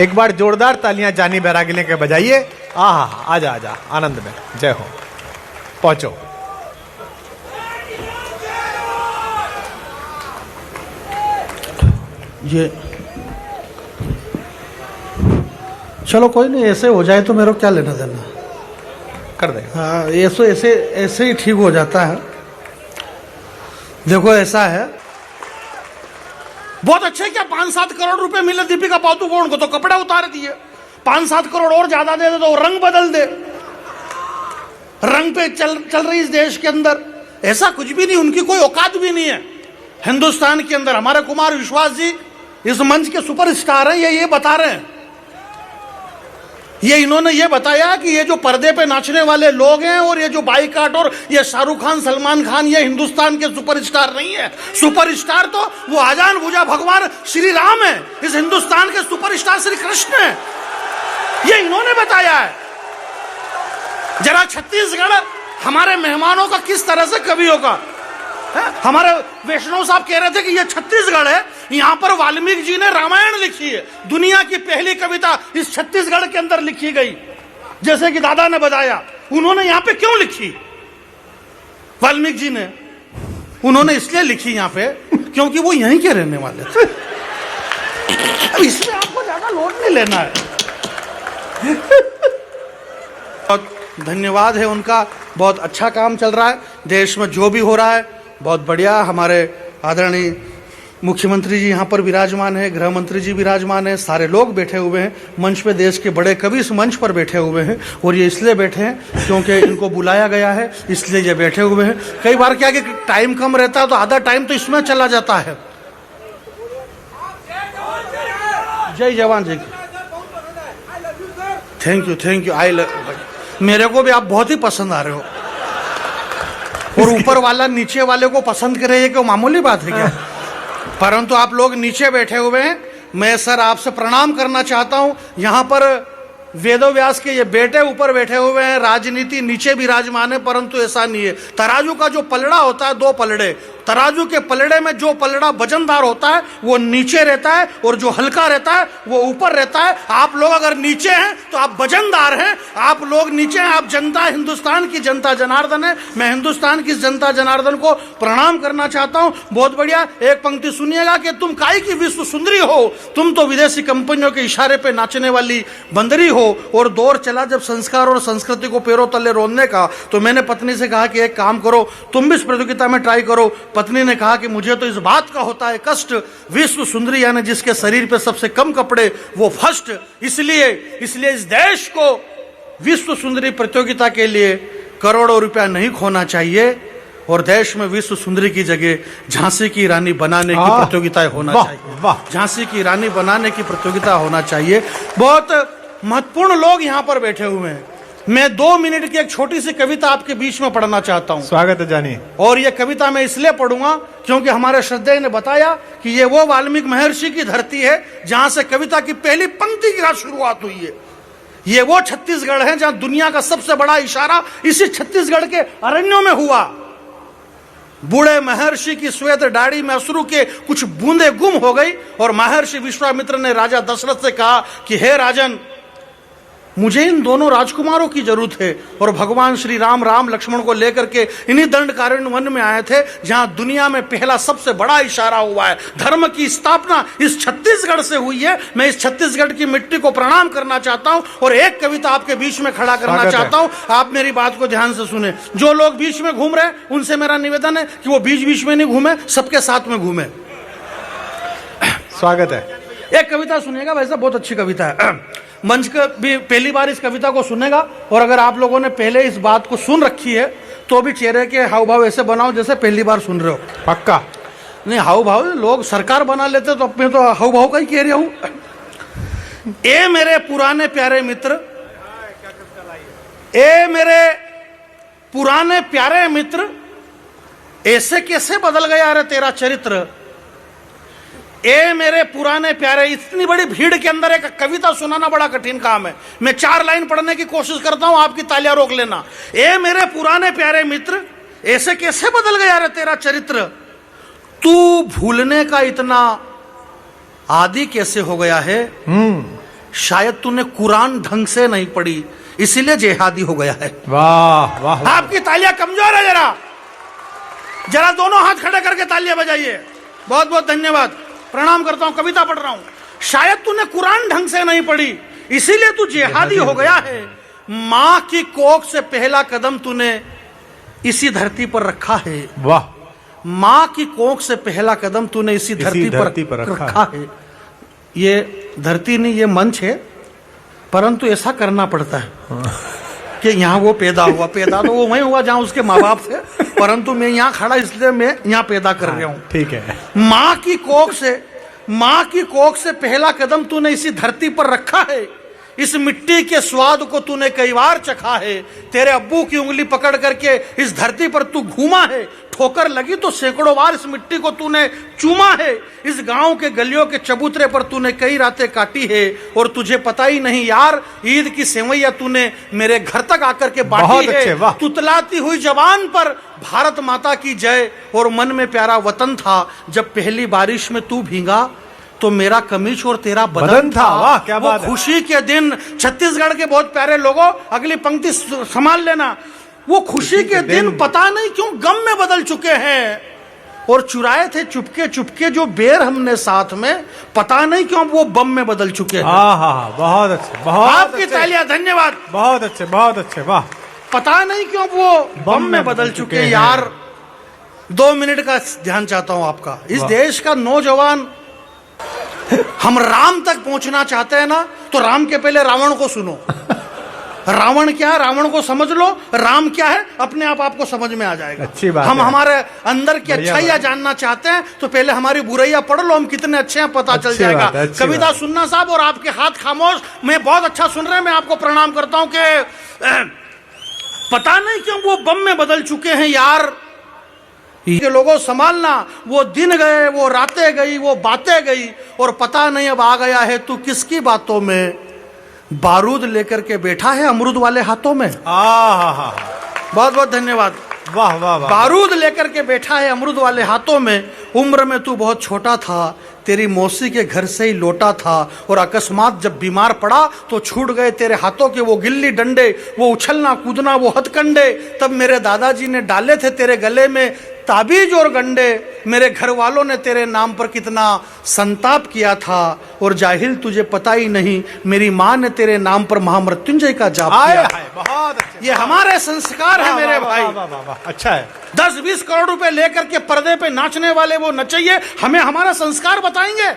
एक बार जोरदार तालियां जानी बैरागी के बजाइए। आजा आजा, आनंद में। जय हो। पहुंचो। ये चलो कोई नहीं, ऐसे हो जाए तो मेरे को क्या लेना देना, कर दे। हाँ ऐसे ऐसे ही ठीक हो जाता है। देखो ऐसा है, बहुत अच्छे, क्या 5-7 करोड़ रुपए मिले दीपिका पादुकोण को तो कपड़े उतार दिए। 5-7 करोड़ और ज्यादा दे दे तो रंग बदल दे, रंग पे चल रही इस देश के अंदर। ऐसा कुछ भी नहीं, उनकी कोई औकात भी नहीं है हिंदुस्तान के अंदर। हमारे कुमार विश्वास जी इस मंच के सुपरस्टार हैं, ये बता रहे हैं, ये इन्होंने ये बताया कि ये जो पर्दे पे नाचने वाले लोग हैं और ये जो बाइकाट और ये शाहरुख खान, सलमान खान, ये हिंदुस्तान के सुपरस्टार नहीं है। सुपरस्टार तो वो आजान भुजा भगवान श्री राम है, इस हिंदुस्तान के सुपरस्टार श्री कृष्ण है, ये इन्होंने बताया है। जरा छत्तीसगढ़ हमारे मेहमानों का किस तरह से कवि होगा। हमारे वैष्णव साहब कह रहे थे कि ये छत्तीसगढ़ है, यहां पर वाल्मीकि जी ने रामायण लिखी है, दुनिया की पहली कविता इस छत्तीसगढ़ के अंदर लिखी गई। जैसे कि दादा ने बताया, उन्होंने यहां पे क्यों लिखी वाल्मीकि जी ने? उन्होंने इसलिए लिखी यहां पे क्योंकि वो यहीं के रहने वाले थे। अब इसमें आपको ज्यादा लोड नहीं लेना है। बहुत धन्यवाद है उनका, बहुत अच्छा काम चल रहा है देश में, जो भी हो रहा है बहुत बढ़िया। हमारे आदरणीय मुख्यमंत्री जी यहाँ पर विराजमान है, गृह मंत्री जी विराजमान है, सारे लोग बैठे हुए हैं मंच पे, देश के बड़े कवि इस मंच पर बैठे हुए हैं। और ये इसलिए बैठे हैं क्योंकि इनको बुलाया गया है, इसलिए ये बैठे हुए हैं। कई बार क्या कि टाइम कम रहता है तो आधा टाइम तो इसमें चला जाता है। जय जवान जी, थैंक यू। मेरे को भी आप बहुत ही पसंद आ रहे हो, और ऊपर वाला नीचे वाले को पसंद करे, ये क्यों मामूली बात है क्या? परंतु आप लोग नीचे बैठे हुए हैं, मैं सर आपसे प्रणाम करना चाहता हूं। यहां पर वेदव्यास के ये बेटे ऊपर बैठे हुए हैं, राजनीति नीचे विराजमान है, परंतु ऐसा नहीं है। तराजू का जो पलड़ा होता है, 2 पलड़े, तराजू के पलड़े में जो पलड़ा वजनदार होता है वो नीचे रहता है, और जो हल्का रहता है वो ऊपर रहता है। आप लोग अगर नीचे हैं तो आप वजनदार हैं, आप लोग नीचे हैं, आप जनता, हिंदुस्तान की जनता जनार्दन है। मैं हिंदुस्तान की जनता जनार्दन को प्रणाम करना चाहता हूं। बहुत बढ़िया, एक पंक्ति सुनिएगा कि तुम काई की विश्व सुंदरी हो, तुम तो विदेशी कंपनियों के इशारे पे नाचने वाली बंदरी हो। और दौर चला जब संस्कार और संस्कृति को पैरों तले रोनने का, तो मैंने पत्नी से कहा कि एक काम करो, तुम भी इस प्रतियोगिता में ट्राई करो। पत्नी ने कहा कि मुझे तो इस बात का होता है कष्ट, विश्व सुंदरी यानी जिसके शरीर पे सबसे कम कपड़े वो फर्स्ट, इसलिए इस देश को विश्व सुंदरी प्रतियोगिता के लिए करोड़ों रुपया नहीं खोना चाहिए, और देश में विश्व सुंदरी की जगह झांसी की रानी बनाने की प्रतियोगिता होना चाहिए। झांसी की रानी बनाने की प्रतियोगिता होना चाहिए। बहुत महत्वपूर्ण लोग यहाँ पर बैठे हुए हैं। मैं 2 मिनट की एक छोटी सी कविता आपके बीच में पढ़ना चाहता हूँ। स्वागत है जानी। और ये कविता मैं इसलिए पढ़ूंगा क्योंकि हमारे श्रद्धेय ने बताया कि ये वो वाल्मीकि महर्षि की धरती है जहां से कविता की पहली पंक्ति की शुरुआत हुई है। ये वो छत्तीसगढ़ है जहां दुनिया का सबसे बड़ा इशारा इसी छत्तीसगढ़ के अरण्यों में हुआ। बूढ़े महर्षि की श्वेत दाढ़ी में अश्रु के कुछ बूंदे गुम हो गई, और महर्षि विश्वामित्र ने राजा दशरथ से कहा कि हे राजन, मुझे इन दोनों राजकुमारों की जरूरत है। और भगवान श्री राम लक्ष्मण को लेकर के इन्हीं दंडकारण्य वन में आए थे, जहां दुनिया में पहला सबसे बड़ा इशारा हुआ है। धर्म की स्थापना इस छत्तीसगढ़ से हुई है। मैं इस छत्तीसगढ़ की मिट्टी को प्रणाम करना चाहता हूं, और एक कविता आपके बीच में खड़ा करना चाहता हूं। आप मेरी बात को ध्यान से सुने। जो लोग बीच में घूम रहे उनसे मेरा निवेदन है कि वो बीच में नहीं घूमे, सबके साथ में घूमे। स्वागत है। एक कविता सुनिएगा, वैसे बहुत अच्छी कविता है। मंच का भी पहली बार इस कविता को सुनेगा, और अगर आप लोगों ने पहले इस बात को सुन रखी है तो भी चेहरे के हाव भाव ऐसे बनाओ जैसे पहली बार सुन रहे हो। पक्का नहीं, हाव भाव लोग सरकार बना लेते तो अपने तो हाव भाव का ही कह रहा हूं। ए मेरे पुराने प्यारे मित्र, ए मेरे पुराने प्यारे मित्र, ऐसे कैसे बदल गया रे तेरा चरित्र। ए मेरे पुराने प्यारे, इतनी बड़ी भीड़ के अंदर एक कविता सुनाना बड़ा कठिन काम है। मैं 4 लाइन पढ़ने की कोशिश करता हूं, आपकी तालियां रोक लेना। ए मेरे पुराने प्यारे मित्र, ऐसे कैसे बदल गया रे तेरा चरित्र। तू भूलने का इतना आदि कैसे हो गया है। शायद तूने कुरान ढंग से नहीं पढ़ी, इसीलिए जेहादी हो गया है। वाह वाह, आपकी तालियां कमजोर है, जरा जरा दोनों हाथ खड़े करके तालियां बजाइए। बहुत बहुत धन्यवाद, प्रणाम करता हूं। कविता पढ़ रहा हूं। शायद तूने कुरान ढंग से नहीं पढ़ी, इसीलिए तू जेहादी हो गया है। मां की कोख से पहला कदम तूने इसी धरती पर रखा है। वाह, मां की कोख से पहला कदम तूने इसी धरती पर रखा है। ये धरती नहीं, ये मंच है, परंतु ऐसा करना पड़ता है कि यहाँ वो पैदा हुआ। पैदा तो वो वहीं हुआ जहां उसके माँ बाप थे, परंतु मैं यहाँ खड़ा इसलिए मैं यहाँ पैदा कर रहा हूँ। ठीक है। माँ की कोख से पहला कदम तूने इसी धरती पर रखा है। इस मिट्टी के स्वाद को तूने कई बार चखा है। तेरे अब्बू की उंगली पकड़ करके इस धरती पर तू घूमा है। ठोकर लगी तो सैकड़ों बार इस मिट्टी को तूने चूमा है। इस गांव के गलियों के चबूतरे पर तूने कई रातें काटी है और तुझे पता ही नहीं यार, ईद की सेवैया तूने मेरे घर तक आकर के बांटी है। तुतलाती हुई जबान पर भारत माता की जय और मन में प्यारा वतन था। जब पहली बारिश में तू भीगा तो मेरा कमीज और तेरा बदन था। वाह, क्या बात है। खुशी के दिन, छत्तीसगढ़ के बहुत प्यारे लोगों, अगली पंक्ति संभाल लेना। वो खुशी के दिन पता नहीं क्यों गम में बदल चुके हैं। और चुराए थे चुपके चुपके जो बेर हमने साथ में, पता नहीं क्यों वो बम में बदल चुके हैं। हाँ, बहुत अच्छे, बहुत आपकी तालियां, धन्यवाद। बहुत अच्छे, बहुत अच्छे, वाह। पता नहीं क्यों वो बम में बदल चुके हैं। यार 2 मिनट का ध्यान चाहता हूं आपका। इस देश का नौजवान, हम राम तक पहुंचना चाहते हैं ना, तो राम के पहले रावण को सुनो। रावण क्या है, रावण को समझ लो। राम क्या है, अपने आप आपको समझ में आ जाएगा। अच्छी बात हम है। हमारे अंदर की अच्छाइयां जानना चाहते हैं तो पहले हमारी बुराइयां पढ़ लो, हम कितने अच्छे हैं पता चल जाएगा। कविता सुनना साहब, और आपके हाथ खामोश। मैं बहुत अच्छा सुन रहे हैं, मैं आपको प्रणाम करता हूं कि पता नहीं क्यों वो बम में बदल चुके हैं। यार ये लोगों संभालना, वो दिन गए, वो रातें गई, वो बातें गई, और पता नहीं अब आ गया है तू किसकी बातों में। बारूद लेकर के बैठा है अमरूद वाले हाथों में। बहुत बहुत धन्यवाद। वाह वाह वाह। बारूद लेकर के बैठा है अमरूद वाले हाथों में। उम्र में तू बहुत छोटा था, तेरी मौसी के घर से ही लौटा था, और अकस्मात जब बीमार पड़ा तो छूट गए तेरे हाथों के वो गिल्ली डंडे, वो उछलना कूदना, वो हथकंडे। तब मेरे दादाजी ने डाले थे तेरे गले में ताबीज और गंडे। मेरे घर वालों ने तेरे नाम पर कितना संताप किया था, और जाहिल तुझे पता ही नहीं, मेरी माँ ने तेरे नाम पर महामृत्युंजय का जाप किया। बहुत अच्छे, ये हमारे संस्कार है मेरे भाई। अच्छा है। 10-20 करोड़ रुपए लेकर के पर्दे पे नाचने वाले वो नचइये हमें हमारा संस्कार बताएंगे।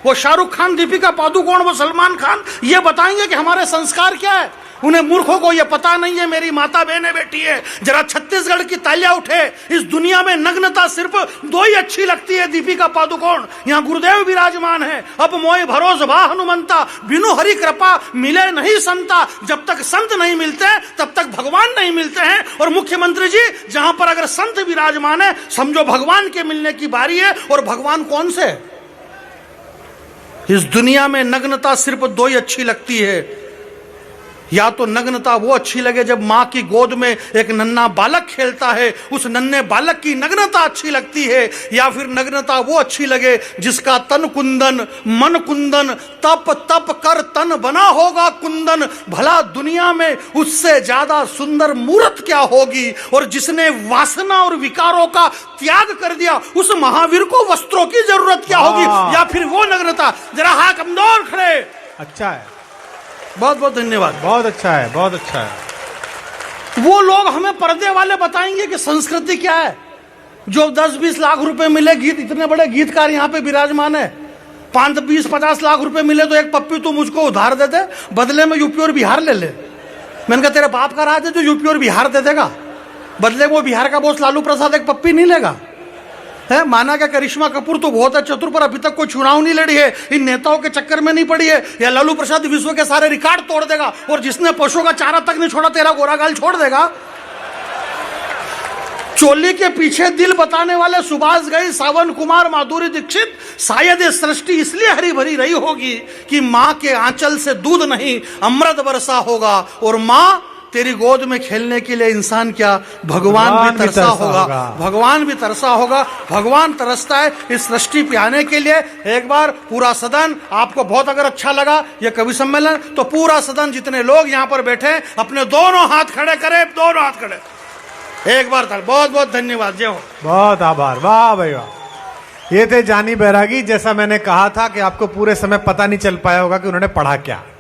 वो शाहरुख खान, दीपिका पादुकोण, वो सलमान खान, ये बताएंगे कि हमारे संस्कार क्या है। उन्हें मूर्खों को ये पता नहीं है मेरी माता बहने बेटी है। जरा छत्तीसगढ़ की तालियां उठे। इस दुनिया में नग्नता सिर्फ 2 ही अच्छी लगती है, दीपिका पादुकोण, यहाँ गुरुदेव विराजमान है। अब मोय भरोस भा हनुमंता, बिनु हरि कृपा मिले नहीं संता। जब तक संत नहीं मिलते तब तक भगवान नहीं मिलते हैं। और मुख्यमंत्री जी, जहां पर अगर संत विराजमान है, समझो भगवान के मिलने की बारी है। और भगवान कौन से? इस दुनिया में नग्नता सिर्फ 2 ही अच्छी लगती है। या तो नग्नता वो अच्छी लगे जब माँ की गोद में एक नन्हा बालक खेलता है, उस नन्हे बालक की नग्नता अच्छी लगती है। या फिर नग्नता वो अच्छी लगे जिसका तन कुंदन, मन कुंदन, तप तप कर तन बना होगा कुंदन। भला दुनिया में उससे ज्यादा सुंदर मूर्त क्या होगी। और जिसने वासना और विकारों का त्याग कर दिया, उस महावीर को वस्त्रों की जरूरत क्या होगी। या फिर वो नग्नता, जरा हाथ कमजोर खड़े। अच्छा है, बहुत बहुत धन्यवाद। बहुत अच्छा है, बहुत अच्छा है। वो लोग हमें पर्दे वाले बताएंगे कि संस्कृति क्या है। जो 10-20 लाख रुपए मिले, गीत, इतने बड़े गीतकार यहाँ पे विराजमान है, 5-20-50 लाख रुपए मिले तो एक पप्पी तू मुझको उधार दे दे, बदले में यूपी और बिहार ले ले। मैंने कहा तेरे बाप का राज है जो यूपी और बिहार दे देगा, बदले में वो बिहार का बॉस लालू प्रसाद एक पप्पी नहीं लेगा। है माना क्या करिश्मा कपूर तो बहुत है चतुर, पर अभी तक कोई चुनाव नहीं लड़ी है, इन नेताओं के चक्कर में नहीं पड़ी है। या लालू प्रसाद विश्व के सारे रिकॉर्ड तोड़ देगा, और जिसने पशुओं का चारा तक नहीं छोड़ा तेरा गोरा गाल छोड़ देगा। चोली के पीछे दिल बताने वाले सुभाष घई, सावन कुमार, माधुरी दीक्षित, शायद ये सृष्टि इसलिए हरी भरी रही होगी कि माँ के आंचल से दूध नहीं अमृत बरसा होगा। और माँ तेरी गोद में खेलने के लिए इंसान क्या, भगवान भी तरसा होगा, भगवान भी तरसा होगा, भगवान तरसता है इस सृष्टि पे आने के लिए। एक बार पूरा सदन, आपको बहुत अगर अच्छा लगा ये कवि सम्मेलन, तो पूरा सदन जितने लोग यहाँ पर बैठे हैं अपने दोनों हाथ खड़े करें, दोनों हाथ खड़े, एक बार तक बहुत बहुत धन्यवाद। जय हो। बहुत आभार, वाह भाई वाह। ये थे जानी बैरागी। जैसा मैंने कहा था कि आपको पूरे समय पता नहीं चल पाया होगा कि उन्होंने पढ़ा क्या।